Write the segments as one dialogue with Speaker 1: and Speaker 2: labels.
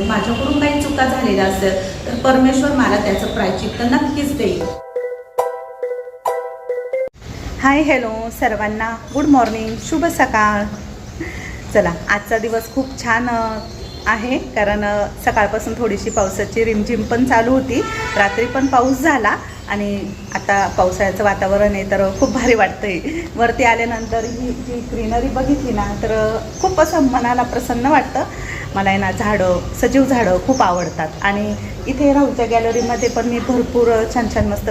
Speaker 1: माझ्याकडून काही चुका झालेल्या असेल तर परमेश्वर मला त्याचं प्रायश्चित्त नक्कीच देईल. हाय हॅलो सर्वांना, गुड मॉर्निंग, शुभ सकाळ. चला, आजचा दिवस खूप छान आहे कारण सकाळपासून थोडीशी पावसाची रिमझिम पण चालू होती, रात्री पण पाऊस झाला आणि आता पावसाळ्याचं वातावरण आहे तर खूप भारी वाटतंय. वरती आल्यानंतर ही जी ग्रीनरी बघितली ना तर खूप असं मनाला प्रसन्न वाटतं. मला आहे ना झाडं, सजीव झाडं खूप आवडतात आणि इथे राहुलच्या गॅलरीमध्ये पण मी भरपूर छान छान मस्त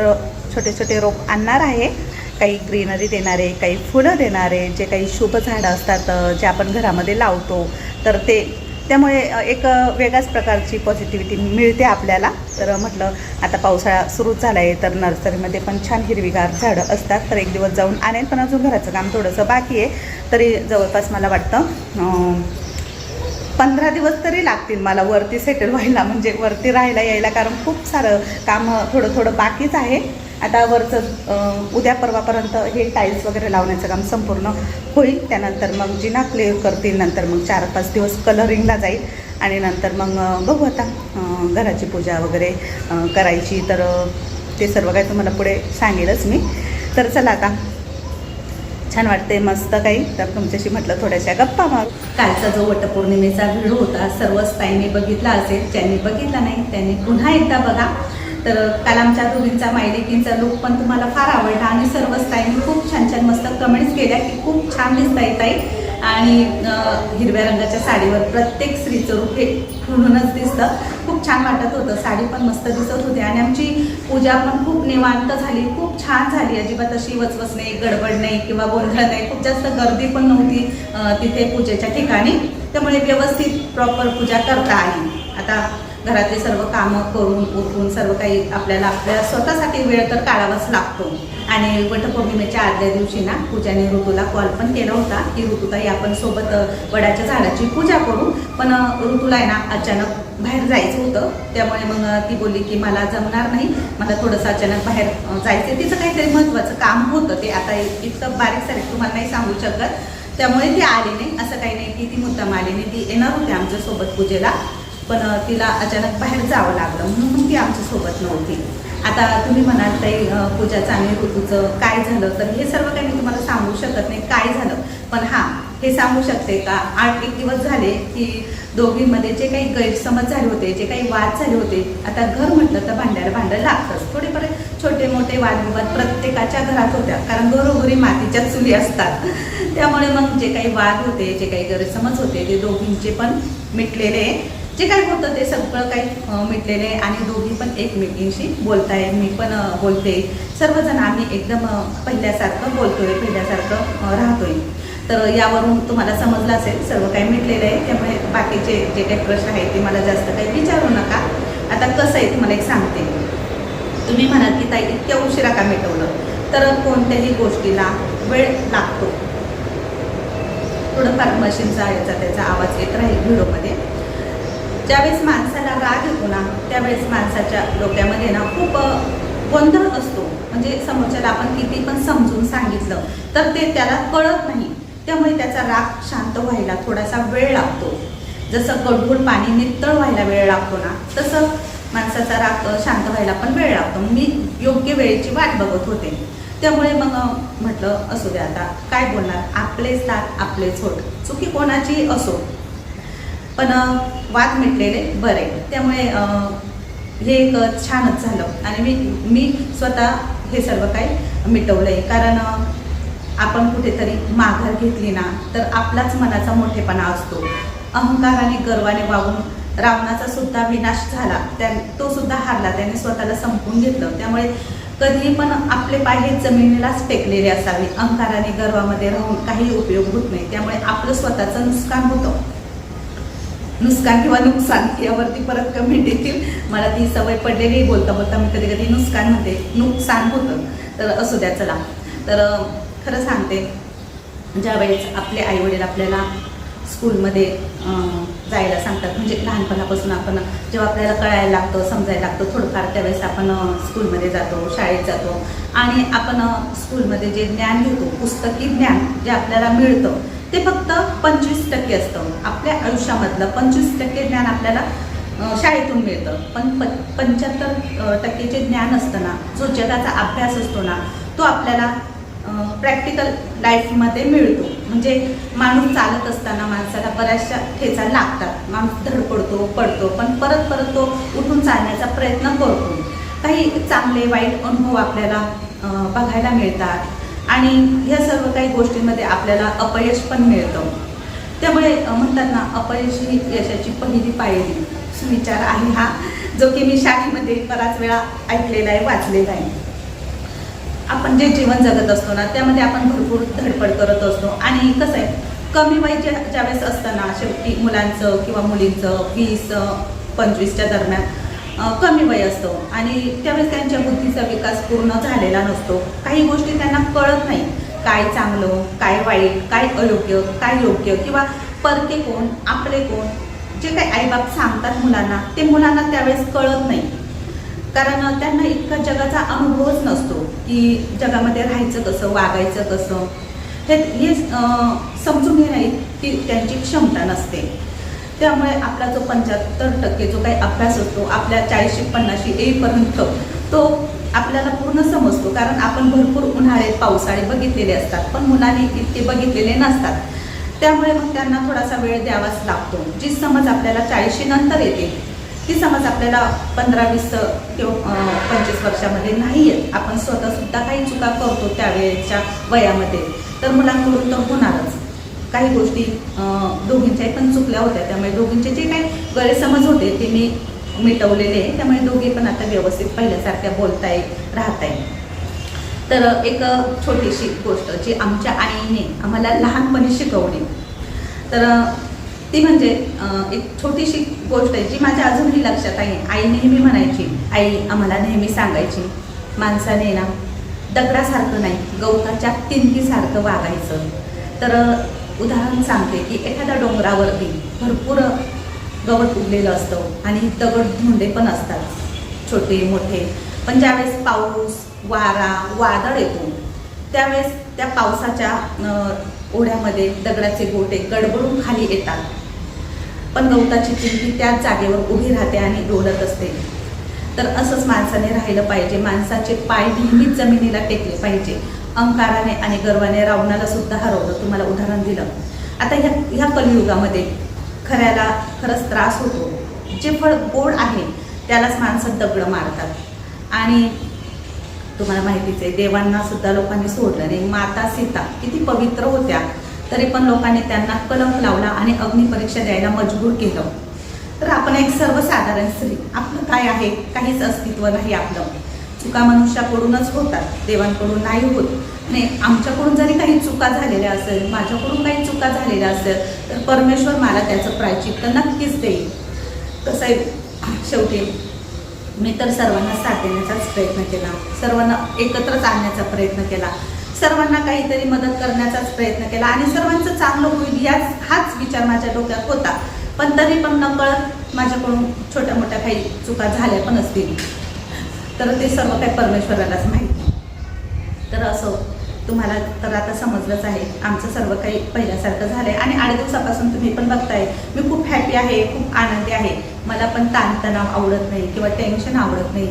Speaker 1: छोटे छोटे रोप आणणार आहे. काही ग्रीनरी देणारे, काही फुलं देणारे, जे काही शुभ झाडं असतात जे आपण घरामध्ये लावतो तर त्यामुळे एक वेगळ्याच प्रकारची पॉझिटिव्हिटी मिळते आपल्याला. तर म्हटलं आता पावसाळा सुरूच झाला आहे तर नर्सरीमध्ये पण छान हिरवीगार झाडं असतात तर एक दिवस जाऊन आणेल, पण अजून घराचं काम थोडंसं बाकी आहे. तरी जवळपास मला वाटतं 15 दिवस तरी लागतील मला वरती सेटल व्हायला, म्हणजे वरती राहायला यायला, कारण खूप सारं काम थोडं थोडं बाकीच आहे. आता वरचं उद्या परवापर्यंत हे टाईल्स वगैरे लावण्याचं काम संपूर्ण होईल. त्यानंतर मग जिना क्लिअर करतील, नंतर मग 4-5 दिवस कलरिंगला जाईल आणि नंतर मग बघू आता घराची पूजा वगैरे करायची. तर ते सर्व काही तुम्हाला पुढे सांगेलच मी. तर चला आता छान वाटते मस्त काही, तर तुमच्याशी म्हटलं थोड्याशा गप्पा मारू. कालचा जो वटपौर्णिमेचा व्हिडिओ होता सर्वच ताईंनी बघितला असेल, ज्यांनी बघितला नाही त्यांनी पुन्हा एकदा बघा. तर काल आमच्या दोघींचा मायलेकींचा लुक पण तुम्हाला फार आवडला आणि सर्वच ताईंनी खूप छान छान मस्त कमेंट्स केल्या की खूप छान दिसता येत आहे आणि हिरव्या रंगाच्या साडीवर प्रत्येक स्त्रीचं रूप हे खुलूनच दिसतं. खूप छान वाटत होतं, साडी पण मस्त दिसत होती आणि आमची पूजा पण खूप निवांत झाली, खूप छान झाली. अजिबात अशी वचवच नाही, गडबड नाही किंवा गोंधळ नाही, खूप जास्त गर्दी पण नव्हती तिथे पूजेच्या ठिकाणी, त्यामुळे व्यवस्थित प्रॉपर पूजा करता आली. आता घरातले सर्व कामं करून उठून सर्व काही आपल्याला आपल्या स्वतःसाठी वेळ तर काढावाच लागतो. आणि वटपौर्णिमेच्या आदल्या दिवशी ना पूजाने ऋतूला कॉल पण केला होता की ऋतूताई आपण सोबत वडाच्या झाडाची पूजा करू, पण ऋतूला आहे ना अचानक बाहेर जायचं होतं, त्यामुळे मग ती बोलली की मला जमणार नाही, मला थोडंसं अचानक बाहेर जायचं, तिचं काहीतरी महत्त्वाचं काम होतं. ते आता इतकं बारीक सारीक तुम्हाला नाही सांगू शकत, त्यामुळे ती आली नाही. असं काही नाही की ती मुद्दाम आली नाही, ती येणार होती आमच्यासोबत पूजेला, पण तिला अचानक बाहेर जावं लागलं म्हणून ती आमच्यासोबत नव्हती. आता तुम्ही म्हणाल ताई पूजाचं आणि ऋतूचं काय झालं, तर हे सर्व काही मी तुम्हाला सांगू शकत नाही काय झालं, पण हां हे सांगू शकते का 8-1 दिवस झाले की दोघींमध्ये जे काही गैरसमज झाले होते, जे काही वाद झाले होते, आता घर म्हटलं तर भांड्याला भांडं लागतंच. थोडेफार छोटे मोठे वादविवाद प्रत्येकाच्या घरात होत्या, कारण घरोघरी मातीच्या चुली असतात. त्यामुळे मग जे काही वाद होते, जे काही गैरसमज होते ते दोघींचे पण मिटलेले, जे काही होतं ते सगळं काही मिटलेले आणि दोघी पण एकमेकींशी बोलताय, मी पण बोलते, सर्वजण आम्ही एकदम पहिल्यासारखं बोलतोय, पहिल्यासारखं राहतोय. तर यावरून तुम्हाला समजलं असेल सर्व काही मिटलेलं आहे, त्यामुळे बाकीचे जे काही प्रश्न आहेत ते मला जास्त काही विचारू नका. आता कसं आहे तुम्हाला एक सांगते, तुम्ही म्हणाल की ताई इतक्या उशिरा का मिटवलं, तर कोणत्याही गोष्टीला वेळ लागतो. थोडंफार मशीनचा याचा त्याचा आवाज येत राहील व्हिडिओमध्ये. ज्यावेळेस माणसाला राग येतो ना त्यावेळेस माणसाच्या डोक्यामध्ये ना खूप गोंधळ असतो, म्हणजे समोरच्याला आपण किती पण समजून सांगितलं तर ते त्याला कळत नाही, त्यामुळे त्याचा राग शांत व्हायला थोडासा वेळ लागतो. जसं गढूळ पाणी नितळ व्हायला वेळ लागतो ना, तसं माणसाचा राग शांत व्हायला पण वेळ लागतो. मी योग्य वेळेची वाट बघत होते, त्यामुळे मग म्हटलं असू द्या, आता काय बोलणार, आपलेच दात आपलेच होत, चुकी कोणाची असो, पण वाद मिटलेले बरे. त्यामुळे हे एक छानच झालं आणि मी स्वतः हे सर्व काही मिटवलं आहे, कारण आपण कुठेतरी माघार घेतली ना तर आपलाच मनाचा मोठेपणा असतो. अहंकाराने गर्वाने वागून रावणाचा सुद्धा विनाश झाला, तो सुद्धा हारला, त्याने स्वतःला संपवून घेतलं. त्यामुळे कधीही पण आपले पाय हे जमिनीलाच टेकलेले असावे, अहंकाराने गर्वामध्ये राहून काही उपयोग होत नाही. त्यामुळे आपलं स्वतःचं नुकसान होतं, नुकसान किंवा नुकसान यावरती परत कमेंट येतील, मला ती सवय पडलेली, बोलता बोलता मी कधी कधी नुकसान म्हणते, नुकसान होतं. तर असू द्या. चला, तर खरं सांगते, ज्यावेळेस आपले आईवडील आपल्याला स्कूलमध्ये जायला सांगतात, म्हणजे लहानपणापासून आपण जेव्हा आपल्याला कळायला लागतं, समजायला लागतं थोडंफार, त्यावेळेस आपण स्कूलमध्ये जातो, शाळेत जातो आणि आपण स्कूलमध्ये जे ज्ञान घेतो, पुस्तकी ज्ञान जे आपल्याला मिळतं ते फक्त 25% असतं. आपल्या आयुष्यामधलं 25% ज्ञान आपल्याला शाळेतून मिळतं, पण 75% जे ज्ञान असतं ना, जो जगाचा अभ्यास असतो ना, तो आपल्याला प्रॅक्टिकल लाईफमध्ये मिळतो. म्हणजे माणूस चालत असताना माणसाला बऱ्याचशा ठेचा लागतात, माणूस धडपडतो, पडतो, पण परत परत तो उठून चालण्याचा प्रयत्न करतो. काही चांगले वाईट अनुभव आपल्याला बघायला मिळतात आणि ह्या सर्व काही गोष्टींमध्ये आपल्याला अपयश पण मिळतं. त्यामुळे म्हणतात ना, अपयश ही यशाची पहिली पायरी, सुविचार आहे हा, जो की मी शाळेमध्ये बराच वेळा ऐकलेला आहे, वाचलेला आहे. आपण जे जीवन जगत असतो ना, त्यामध्ये आपण भरपूर धडपड करत असतो आणि कसं आहे, कमी वय ज्यावेळेस असताना शेवटी मुलांचं किंवा मुलींचं 20-25च्या दरम्यान कमी वय असतं आणि त्यावेळेस त्यांच्या बुद्धीचा विकास पूर्ण झालेला नसतो. काही गोष्टी त्यांना कळत नाही, काय चांगलं, काय वाईट, काय अयोग्य, काय योग्य, किंवा परके कोण, आपले कोण. जे काही आईबाप सांगतात मुलांना, ते मुलांना त्यावेळेस कळत नाही, कारण त्यांना इतका जगाचा अनुभवच नसतो की जगामध्ये राहायचं कसं, वागायचं कसं, हे समजून घेण्याची की त्यांची क्षमता नसते. त्यामुळे आपला जो 75% जो काही अभ्यास असतो, आपल्या 40-50 येईपर्यंत तो आपल्याला पूर्ण समजतो, कारण आपण भरपूर उन्हाळे पावसाळे बघितलेले असतात, पण मुलांनी इतके बघितलेले नसतात. त्यामुळे मग त्यांना थोडासा वेळ द्यावाच लागतो. जी समज आपल्याला 40 नंतर येते, ती समज आपल्याला 15-20 किंवा 25 वर्षामध्ये नाही येत. आपण स्वतःसुद्धा काही चुका करतो त्यावेळेच्या वयामध्ये, तर मुलांकडून तर होणारच. काही गोष्टी दोघींच्याही पण चुकल्या होत्या, त्यामुळे दोघींचे जे काही गैरसमज होते ते मी मिटवलेले आहे. त्यामुळे दोघे पण आता व्यवस्थित पहिल्यासारख्या बोलताय, राहताय. तर एक छोटीशी गोष्ट जी आमच्या आईने आम्हाला लहानपणी शिकवली, तर ती म्हणजे एक छोटीशी गोष्ट आहे जी माझ्या अजूनही लक्षात आहे. आई नेहमी म्हणायची, आई आम्हाला नेहमी सांगायची, माणसाने ना दगडासारखं नाही, गवताच्या तिनकीसारखं वागायचं. तर उदाहरण सांगते की एखाद्या डोंगरावरती भरपूर गवत उगलेलं असतं आणि दगड धोंडे पण असतात, छोटे मोठे. पण ज्यावेळेस पाऊस, वारा, वादळ येतो, त्यावेळेस त्या पावसाच्या ओढ्यामध्ये दगडाचे गोटे गडबडून खाली येतात, पण गवताची तिनकी त्याच जागेवर उभी राहते आणि डोलत असते. तर असंच माणसाने राहिलं पाहिजे. माणसाचे पाय नेहमीच जमिनीला टेकले पाहिजे. अहंकाराने आणि गर्वाने रावणाला सुद्धा हरवलं, तुम्हाला उदाहरण दिलं. आता ह्या कलियुगामध्ये खऱ्याला खरंच त्रास होतो. जे फळ गोड आहे त्यालाच माणसं दगड मारतात आणि तुम्हाला माहितीच आहे, देवांना सुद्धा लोकांनी सोडलं नाही. माता सीता किती पवित्र होत्या, तरी पण लोकांनी त्यांना कलंक लावला आणि अग्निपरीक्षा द्यायला मजबूर केलं. तर आपण एक सर्वसाधारण स्त्री, आपलं काय आहे, काहीच अस्तित्व नाही आपलं. चुका मनुष्याकडूनच होतात, देवांकडून नाही होत. नाही, आमच्याकडून जरी काही चुका झालेल्या असेल, माझ्याकडून काही चुका झालेल्या असेल, तर परमेश्वर मला त्याचं प्रायश्चित्त नक्कीच देईल. कसं आहे, शेवटी मी तर सर्वांना साथ देण्याचाच प्रयत्न केला, सर्वांना एकत्रच आणण्याचा प्रयत्न केला, सर्वांना काहीतरी मदत करण्याचाच प्रयत्न केला आणि सर्वांचं चांगलं होईल हाच विचार माझ्या डोक्यात होता. पण तरी पण नकळत माझ्याकडून छोट्या मोठ्या काही चुका झाल्या पण असतील, तर ते सर्व काही परमेश्वरालाच माहिती. तर असं तुम्हाला तर आता समजलंच आहे, आमचं सर्व काही पहिल्यासारखं झालं आहे आणि 8 दिवसापासून तुम्ही पण बघताय मी खूप हॅपी आहे, खूप आनंदी आहे. मला पण ताणतणाव आवडत नाही किंवा टेन्शन आवडत नाही.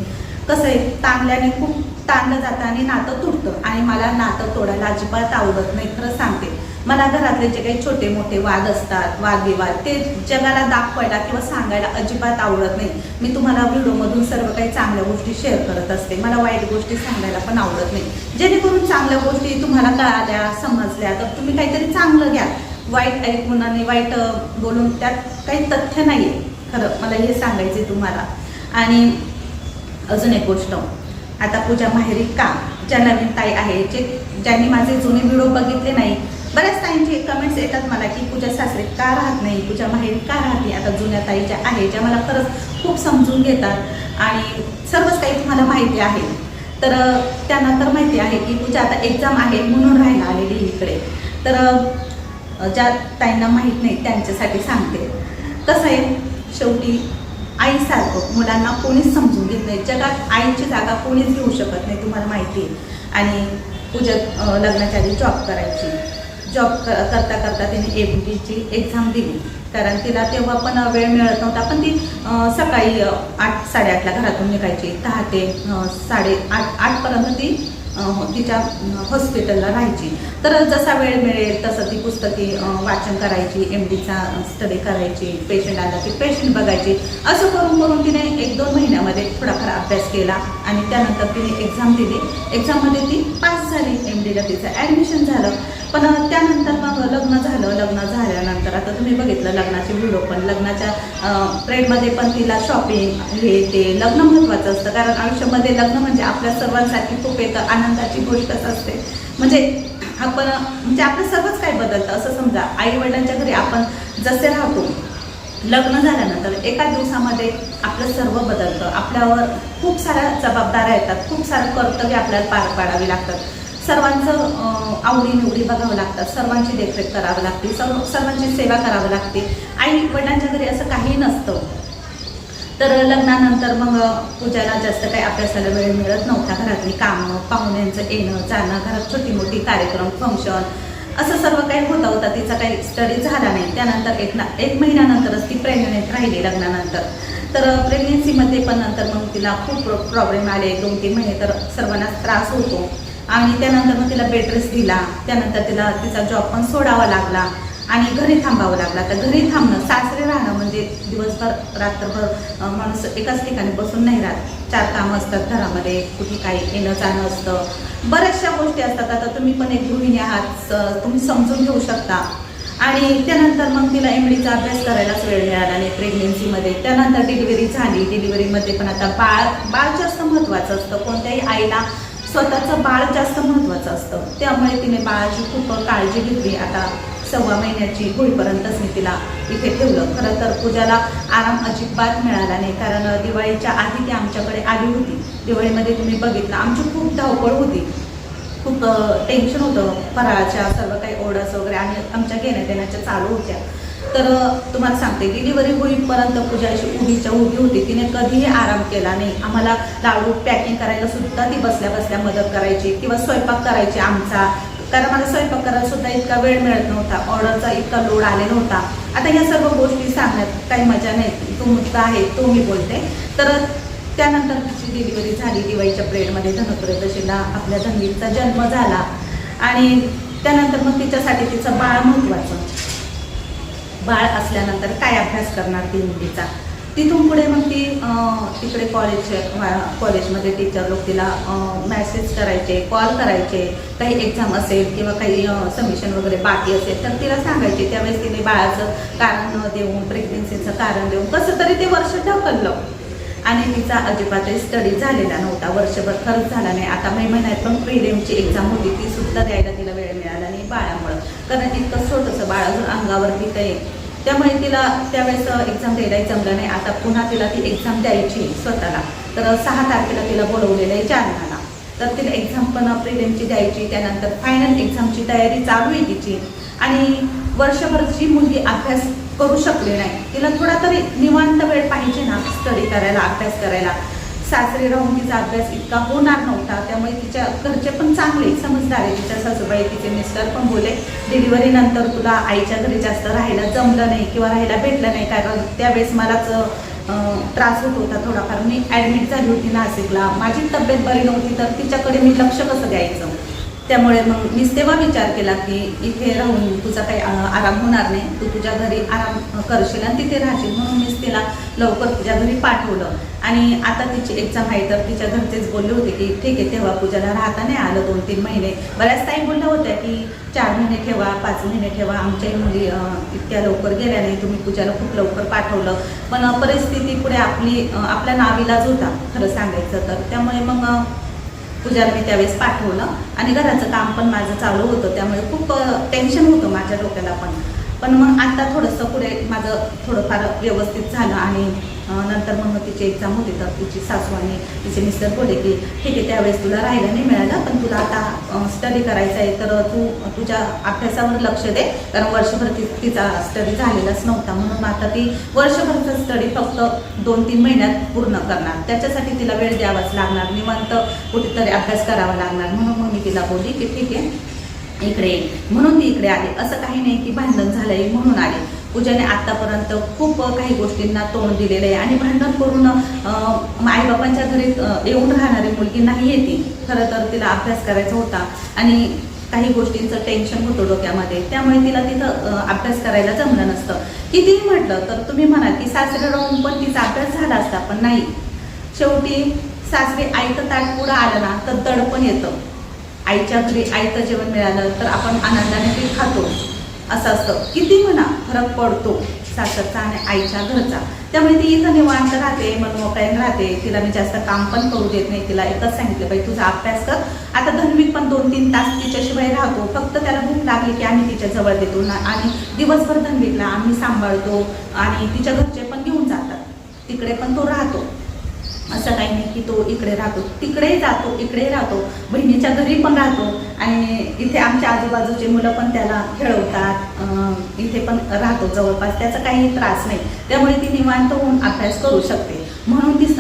Speaker 1: कसं आहे, ताणल्याने खूप ताणलं जातं आणि नातं तुटतं आणि मला नातं तोडायला अजिबात आवडत नाही. खरं सांगते, मला घरातले जे काही छोटे मोठे वाद असतात, वादविवाद, ते जगाला दाखवायला किंवा सांगायला अजिबात आवडत नाही. मी तुम्हाला व्हिडिओमधून सर्व काही चांगल्या गोष्टी शेअर करत असते, मला वाईट गोष्टी सांगायला पण आवडत नाही. जेणेकरून चांगल्या गोष्टी तुम्हाला कळाल्या, समजल्या, तर तुम्ही काहीतरी चांगलं घ्या. वाईट ऐकून आणि वाईट बोलून त्यात काही तथ्य नाही आहे. खरं मला हे सांगायचे तुम्हाला. आणि अजून एक गोष्ट, आता पूजा माहेरी का, ज्या नवीन ताई आहे, ज्यांनी माझे जुने व्हिडिओ बघितले नाही, बऱ्याच ताईंचे कमेंट्स येतात मला की पूजा सासरे का राहत नाही, पूजा माहेरी का राहते. आता जुन्या ताई ज्या आहे, ज्या मला खरंच खूप समजून घेतात आणि सर्वच काही तुम्हाला माहिती आहे, तर त्यांना तर माहिती आहे की पूजा आता एक्झाम आहे म्हणून राहायला आलेली इकडे. तर ज्या ताईंना माहीत नाही त्यांच्यासाठी सांगते. कसं आहे, शेवटी आईसारखं मुलांना कोणीच समजून घेत नाही. जगात आईची जागा कोणीच घेऊ शकत नाही, तुम्हाला माहिती आहे. आणि पूजा लग्नाच्या आधी जॉब करायची, जॉब करता करता तिने MDची एक्झाम दिली, कारण तिला तेव्हा पण वेळ मिळत नव्हता. पण ती सकाळी 8-8:30ला घरातून निघायची, 10 ते 8:30 ती तिच्या हॉस्पिटलला राहायची. तर जसा वेळ मिळेल तसं ती पुस्तके वाचन करायची, MDचा स्टडी करायची, पेशंट आला की पेशंट बघायची. असं करून करून तिने 1-2 महिन्यामध्ये थोडाफार अभ्यास केला आणि त्यानंतर तिने एक्झाम दिली. एक्झाममध्ये ती पास झाली, MDला तिचं ॲडमिशन झालं. पण त्यानंतर मग लग्न झालं. लग्न झाल्यानंतर आता तुम्ही बघितलं लग्नाचे व्हिडिओ, पण लग्नाच्या ट्रेंडमध्ये पण तिला शॉपिंग हे ते लग्न महत्त्वाचं असतं, कारण आयुष्यामध्ये लग्न म्हणजे आपल्या सर्वांसाठी खूप एक आनंदाची गोष्टच असते. म्हणजे आपण म्हणजे आपलं सर्वच काही बदलतं असं समजा. आई वडिलांच्या घरी आपण जसे राहतो, लग्न झाल्यानंतर एका दिवसामध्ये आपलं सर्व बदलतं. आपल्यावर खूप साऱ्या जबाबदाऱ्या येतात, खूप सारं कर्तव्य आपल्याला पार पाडावी लागतात. सर्वांचं आवडीनिवडी बघावं लागतात, सर्वांची देखरेख करावी लागते, सर्वांची सेवा करावी लागते. आई वडिलांच्या घरी असं काही नसतं. तर लग्नानंतर मग पूजाला जास्त काही अभ्यासाला वेळ मिळत नव्हता. घरातली कामं, पाहुण्यांचं येणं जाणं, घरात छोटी मोठी कार्यक्रम, फंक्शन असं सर्व काही होता तिचा काही स्टडी झाला नाही. त्यानंतर एक महिन्यानंतरच ती प्रेग्नंट राहिली लग्नानंतर. तर प्रेग्नेन्सीमध्ये पण नंतर मग तिला खूप प्रॉब्लेम आले. 2-3 महिने तर सर्वांनाच त्रास होतो आणि त्यानंतर मग तिला बेड रेस्ट दिला. त्यानंतर तिला तिचा जॉब पण सोडावा लागला आणि घरी थांबावं लागला. तर घरी थांबणं, सासरे राहणं म्हणजे दिवसभर रात्रभर माणूस एकाच ठिकाणी बसून नाही राहत. 4 कामं असतात घरामध्ये, कुठे काही येणं जाणं असतं, बऱ्याचशा गोष्टी असतात. आता तुम्ही पण एक गृहिणी आहात, तुम्ही समजून घेऊ शकता. आणि त्यानंतर मग तिला MDचा अभ्यास करायलाच वेळ मिळाला नाही प्रेग्नेन्सीमध्ये. त्यानंतर डिलिव्हरी झाली. डिलिव्हरीमध्ये पण आता बाळ जास्त महत्त्वाचं असतं. कोणत्याही आईला स्वतःचं बाळ जास्त महत्त्वाचं असतं. त्यामुळे तिने बाळाची खूप काळजी घेतली. आता 6 महिन्याची होईपर्यंतच मी तिला इथे ठेवलं. खरं तर पूजाला आराम अजिबात मिळाला नाही, कारण दिवाळीच्या आधी ती आमच्याकडे आली होती. दिवाळीमध्ये तुम्ही बघितलं आमची खूप धावपळ होती, खूप टेन्शन होतं. फराळाच्या सर्व काही ऑर्डर्स वगैरे आणि आमच्या घेण्या देण्याच्या चालू होत्या. तर तुम्हाला सांगते, डिलिव्हरी होईपर्यंत पूजा अशी उभीच्या उभी होती. तिने कधीही आराम केला नाही. आम्हाला लाडू पॅकिंग करायला सुद्धा ती बसल्या बसल्या मदत करायची किंवा स्वयंपाक करायची आमचा, कारण मला स्वयंपाक करायला सुद्धा इतका वेळ मिळत नव्हता. ऑर्डरचा इतका लोड आलेला होता. आता ह्या सर्व गोष्टी सांगण्यात काही मजा नाही, तो मुद्दा आहे तो मी बोलते. तर त्यानंतर तिची डिलिव्हरी झाली. दिवाळीच्या पिरियडमध्ये धनत्रयोदशीला आपल्या धन्वीचा जन्म झाला आणि त्यानंतर मग तिच्यासाठी तिचं बाळ महत्त्वाचं. बाळ असल्यानंतर काय अभ्यास करणार ती मुलीचा. तिथून पुढे मग ती तिकडे कॉलेजमध्ये टीचर लोक तिला मॅसेज करायचे, कॉल करायचे. काही एक्झाम असेल किंवा काही सबमिशन वगैरे बाकी असेल तर तिला सांगायचे. त्यावेळेस तिने बाळाचं कारण देऊन, प्रेग्नेन्सीचं कारण देऊन कसं तरी ते वर्ष ढकललं आणि तिचा अजिबातही स्टडी झालेला नव्हता. वर्षभर खरंच झाला नाही. आता मे महिन्यात पण प्रिलिमची एक्झाम होती, ती सुद्धा द्यायला तिला वेळ मिळाला नाही बाळामुळं, कारण इतकं छोटंसं बाळ अजून अंगावरती काही. त्यामुळे तिला त्यावेळेस एक्झाम द्यायलाही जमलं नाही. आता पुन्हा तिला ती एक्झाम द्यायची स्वतःला. तर 6 तारखेला तिला बोलवलेलं आहे जालन्याला. तर तिला एक्झाम पण प्रिलिमची द्यायची. त्यानंतर फायनल एक्झामची तयारी चालू आहे तिची. आणि वर्षभर जी मुलगी अभ्यास करू शकली नाही, तिला थोडा तरी निवांत वेळ पाहिजे ना स्टडी करायला, अभ्यास करायला. सासरी राहून तिचा अभ्यास इतका होणार नव्हता. त्यामुळे तिच्या घरचे पण चांगले समजदार आहे. तिच्या सासूबाई, तिचे मिस्टर पण बोले, डिलिव्हरीनंतर तुला आईच्या घरी जास्त राहायला जमलं नाही किंवा राहायला भेटलं नाही, कारण त्यावेळेस मलाच त्रास होत होता थोडाफार. मी ॲडमिट झाली होती नाशिकला, माझी तब्येत बरी नव्हती, तर तिच्याकडे मी लक्ष कसं द्यायचं. त्यामुळे मग मीच तेव्हा विचार केला की इथे राहून तुझा काही आराम होणार नाही, तू तुझ्या घरी आराम करशील आणि तिथे राहशील. म्हणून मीच तिला लवकर तुझ्या घरी पाठवलं. आणि आता तिची एक्झाम आहे तर तिच्या घरचेच बोलले होते की ठीक आहे, तेव्हा पूजाला राहता नाही आलं 2-3 महिने. बऱ्याच ताई बोलल्या होत्या की 4 महिने ठेवा, 5 महिने ठेवा, आमच्याही मुली इतक्या लवकर गेल्या नाही, तुम्ही पूजाला खूप लवकर पाठवलं. पण परिस्थिती पुढे आपल्या नावीलाज होता खरं सांगायचं तर. त्यामुळे मग पूजाला मी त्यावेळेस पाठवलं आणि घराचं काम पण माझं चालू होतं, त्यामुळे खूप टेन्शन होतं माझ्या डोक्याला पण मग आता थोडंसं पुढे माझं थोडंफार व्यवस्थित झालं. आणि नंतर मग तिची एक्झाम होती तर तिची सासू आणि तिचे मिस्टर बोलले की ठीक आहे, त्यावेळेस तुला राहायला नाही मिळालं, पण तुला आता स्टडी करायचं आहे तर तू तुझ्या अभ्यासावर लक्ष दे, कारण वर्षभर तिचा स्टडी झालेलाच नव्हता. म्हणून आता ती वर्षभरचा स्टडी फक्त 2-3 महिन्यात पूर्ण करणार. त्याच्यासाठी तिला वेळ द्यावाच लागणार, निवांत कुठेतरी अभ्यास करावा लागणार. म्हणून मग मी तिला बोलली की ठीक आहे, इकडे म्हणून ती इकडे आली. असं काही नाही की भांडण झालंय म्हणून आली. पूजाने आतापर्यंत खूप काही गोष्टींना तोंड दिलेलं आहे आणि भांडण करून आईबापांच्या घरी येऊन राहणारी मुलगी नाही आहे ती. खरं तर तिला अभ्यास करायचा होता आणि काही गोष्टींचं टेन्शन होतं डोक्यामध्ये, त्यामुळे तिला तिथं अभ्यास करायला जमलं नसतं. कितीही म्हटलं तर तुम्ही म्हणाल की सासरे राहून पण तिचा अभ्यास झाला असता, पण नाही. शेवटी सासरे आईचं ताट पुढं आलं ना तर दडपण येतं. आईच्या घरी आईचं जेवण मिळालं तर आपण आनंदाने ते खातो, असं असतं. किती म्हणा फरक पडतो सासरचा आणि आईच्या घरचा. त्यामुळे ती इथं निवांत राहते, मनमोकळ्याने राहते. तिला मी जास्त काम पण करू देत नाही. तिला एकच सांगितलं पाहिजे तुझा अभ्यास कर. आता धन्विक पण 2-3 तास तिच्याशिवाय राहतो. फक्त त्याला भूक लागली की आम्ही तिच्या जवळ देतो ना, आणि दिवसभर धन्विकला आम्ही सांभाळतो आणि तिच्या घरचे पण घेऊन जातात. तिकडे पण तो राहतो. असं काही नाही की तो इकडे राहतो, तिकडेही जातो, इकडेही राहतो, बहिणीच्या घरी पण राहतो आणि इथे आमच्या आजूबाजूचे मुलं पण त्याला खेळवतात. इथे पण राहतो जवळपास, त्याचा काही त्रास नाही. त्यामुळे ती निवांत होऊन अभ्यास करू शकते. म्हणून ती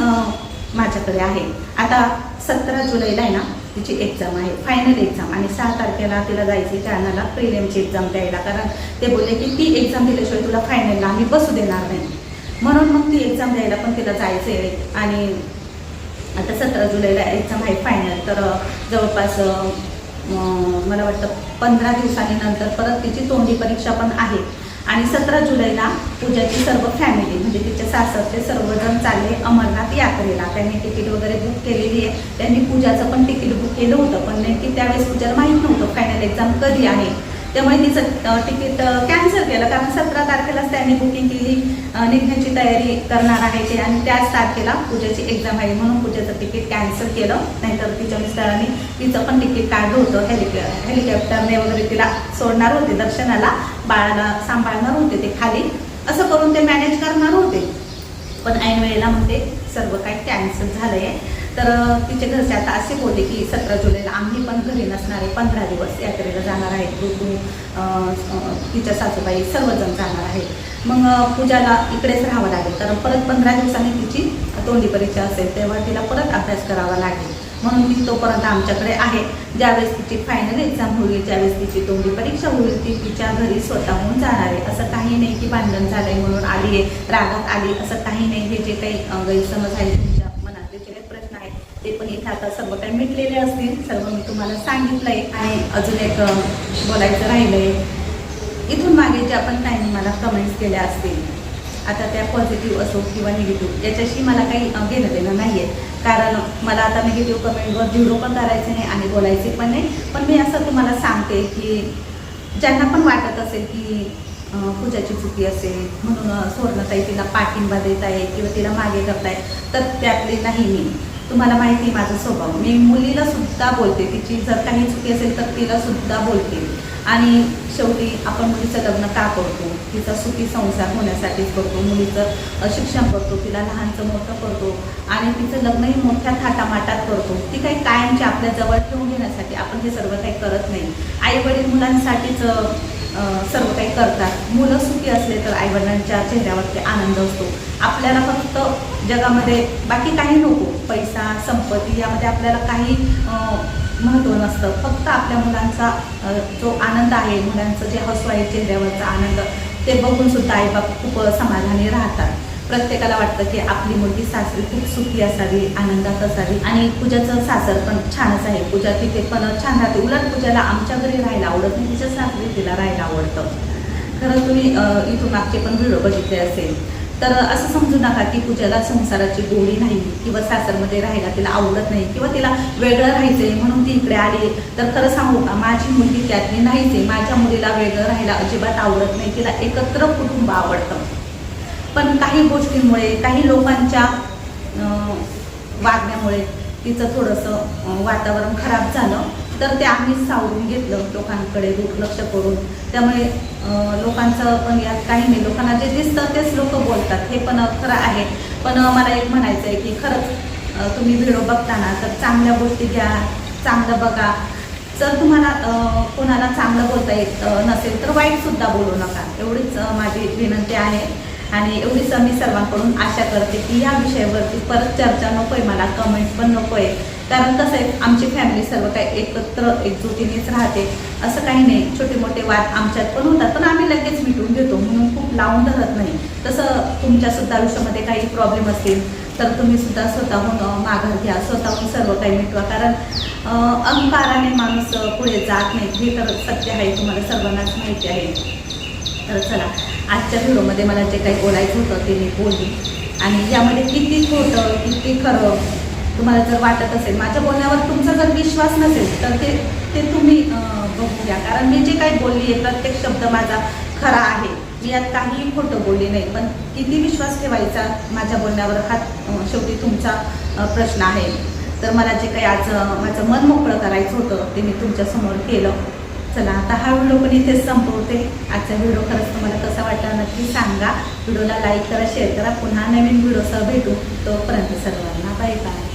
Speaker 1: माझ्याकडे आहे. आता 17 जुलैला आहे ना तिची एक्झाम आहे, फायनल एक्झाम, आणि 6 तारखेला तिला जायची जाण्याला प्रिलिमची एक्झाम द्यायला. कारण ते बोलले की ती एक्झाम दिल्याशिवाय तुला फायनलला आम्ही बसू देणार नाही. म्हणून मग ती एक्झाम द्यायला पण तिला जायचं आहे. आणि आता 17 जुलैला एक्झाम आहे फायनल. तर जवळपास मला वाटतं 15 दिवसांनी नंतर परत तिची तोंडी परीक्षा पण आहे. आणि 17 जुलैला पूजाची सर्व फॅमिली म्हणजे तिच्या सासरचे सर्वजण चालले अमरनाथ यात्रेला. त्यांनी तिकीट वगैरे बुक केलेली आहे. त्यांनी पूजाचं पण तिकीट बुक केलं होतं, पण नेमकी त्यावेळेस पूजाला माहीत नव्हतं फायनल एक्झाम कधी आहे. त्यामुळे तिचं तिकीट कॅन्सल केलं, कारण 17 तारखेलाच त्यांनी बुकिंग केली, निघण्याची तयारी करणार आहे ते, आणि त्याच तारखेला पूजाची एक्झाम आहे. म्हणून पूजाचं तिकीट कॅन्सल केलं. नाहीतर तिच्या मिस्टरांनी तिचं पण तिकीट काढलं होतं. हेलिकॉप्टरने वगैरे तिला सोडणार होते दर्शनाला, बाळाला सांभाळणार होते ते खाली, असं करून ते मॅनेज करणार होते. पण ऐन वेळेला मग ते सर्व काही कॅन्सल झालं आहे. तर तिचे घरचे आता असे बोलले की 17 जुलैला आम्ही पण घरी नसणार आहे, 15 दिवस यात्रेला जाणार आहेत. तिच्या सासूबाई सर्वजण जाणार आहेत. मग पूजाला इकडेच राहावं लागेल, कारण परत 15 दिवसांनी तिची तोंडी परीक्षा असेल, तेव्हा तिला परत अभ्यास करावा लागेल. म्हणून ती तोपर्यंत आमच्याकडे आहे. ज्यावेळेस तिची फायनल एक्झाम होईल, ज्यावेळेस तिची तोंडी परीक्षा होईल, ती तिच्या घरी स्वतःहून जाणार आहे. असं काही नाही की भांडण झालंय म्हणून आली आहे, रागात आली, असं काही नाही. हे जे काही गैरसमज आहे तुमच्या मनातले जे प्रश्न आहेत ते पण इथे आता सर्व काही मिटलेले असतील. सर्व मी तुम्हाला सांगितलं आहे. आणि अजून एक बोलायचं राहिलं आहे. इथून मागे ज्या पण ताईंनी मला कमेंट्स केल्या असतील, आता त्या पॉझिटिव्ह असो किंवा निगेटिव्ह, याच्याशी मला काही घेणं देणं नाही आहे. कारण मला आता निगेटिव्ह कमेंटवर व्हिडिओ पण करायचे नाही आणि बोलायचे पण नाही. पण मी असं तुम्हाला सांगते की ज्यांना पण वाटत असेल की पूजाची चुकी असेल म्हणून सुवर्णताई तिला पाठिंबा देत आहे किंवा तिला मागे करताय, तर त्यातली नाही मी. तुम्हाला माहिती माझा स्वभाव, मी मुलीला सुद्धा बोलते. तिची जर काही चुकी असेल तर तिला सुद्धा बोलते. आणि शेवटी आपण मुलीचं लग्न का करतो? तिचा सुखी संसार होण्यासाठीच करतो. मुलीचं शिक्षण करतो, तिला लहानचं मोठं करतो आणि तिचं लग्नही मोठ्या थाटामाटात करतो. ती काही कायमची आपल्या जवळ ठेवून घेण्यासाठी आपण हे सर्व काही करत नाही. आईवडील मुलांसाठीच सर्व काही करतात. मुलं सुखी असले तर आईवडिलांच्या चेहऱ्यावरती आनंद असतो. आपल्याला फक्त जगामध्ये बाकी काही नको, पैसा संपत्ती यामध्ये आपल्याला काही महत्त्व नसतं. फक्त आपल्या मुलांचा जो आनंद आहे, मुलांचं जे हसू आहे चेहऱ्यावरचा आनंद, ते बघून सुद्धा आईबाप खूप समाधानी राहतात. प्रत्येकाला वाटतं की आपली मुलगी सासरी खूप सुखी असावी, आनंदात असावी. आणि पूजाचं सासर पण छानच आहे. पूजा तिथे पण छान राहते. उलट पूजाला आमच्या घरी राहायला आवडत नाही, तिच्या सासरी तिला राहायला आवडतं. खरं तुम्ही इथून मागचे पण व्हिडिओ बघितले असेल तर असं समजू नका की पूजाला संसाराची गोडी नाही किंवा सासरमध्ये राहायला तिला आवडत नाही किंवा तिला वेगळं राहायचं आहे म्हणून ती इकडे आली. तर खरं सांगू का, माझी मुलगी त्यातली नाहीच आहे. माझ्या मुलीला वेगळं राहायला अजिबात आवडत नाही. तिला एकत्र कुटुंब आवडतं. पण काही गोष्टींमुळे, काही लोकांच्या वागण्यामुळे तिचं थोडंसं वातावरण खराब झालं. तर ते आम्हीच सावरून घेतलं, लोकांकडे दुर्लक्ष करून. त्यामुळे लोकांचं पण यात काही नाही. लोकांना जे दिसतं तेच लोक बोलतात, हे पण खरं आहे. पण मला एक म्हणायचं आहे की खरंच तुम्ही व्हिडिओ बघताना तर चांगल्या गोष्टी घ्या, चांगलं बघा. जर तुम्हाला कोणाला चांगलं बोलता येत नसेल तर वाईटसुद्धा बोलू नका, एवढीच माझी विनंती आहे. आणि एवढीच मी सर्वांकडून आशा करते की या विषयावरती परत चर्चा नको आहे, मला कमेंट्स पण नको आहे कारण कसं आहे, आमची फॅमिली सर्व काही एकत्र एकजुटीनेच राहते. असं काही नाही, छोटे मोठे वाद आमच्यात पण होतात, पण आम्ही लगेच मिटवून घेतो, म्हणून खूप लावून धरत नाही. तसं तुमच्यासुद्धा आयुष्यामध्ये काही प्रॉब्लेम असतील तर तुम्ही सुद्धा स्वतःहून माघार घ्या, स्वतःहून सर्व काही मिटवा. कारण अहंकाराने माणूस पुढे जात नाही, हे तर सत्य आहे, तुम्हाला सर्वांनाच माहिती आहे. तर चला, आजच्या व्हिडिओमध्ये मला जे काही बोलायचं होतं ते मी बोलली. आणि यामध्ये किती खोटं किती खरं तुम्हाला जर वाटत असेल, माझ्या बोलण्यावर तुमचा जर विश्वास नसेल तर ते तुम्ही बघू घ्या. कारण मी जे काही बोलली आहे प्रत्येक शब्द माझा खरा आहे, मी यात काहीही खोटं बोलली नाही. पण किती विश्वास ठेवायचा माझ्या बोलण्यावर हा शेवटी तुमचा प्रश्न आहे. तर मला जे काही आज माझं मन मोकळं करायचं होतं ते मी तुमच्यासमोर केलं. चला, आता हा व्हिडिओ पण इथेच संपवते. आजचा व्हिडिओ खरंच तुम्हाला कसा वाटला नक्की सांगा. व्हिडिओला लाईक करा, शेअर करा. पुन्हा नवीन व्हिडिओसह भेटू. तोपर्यंत सर्वांना बाय बाय.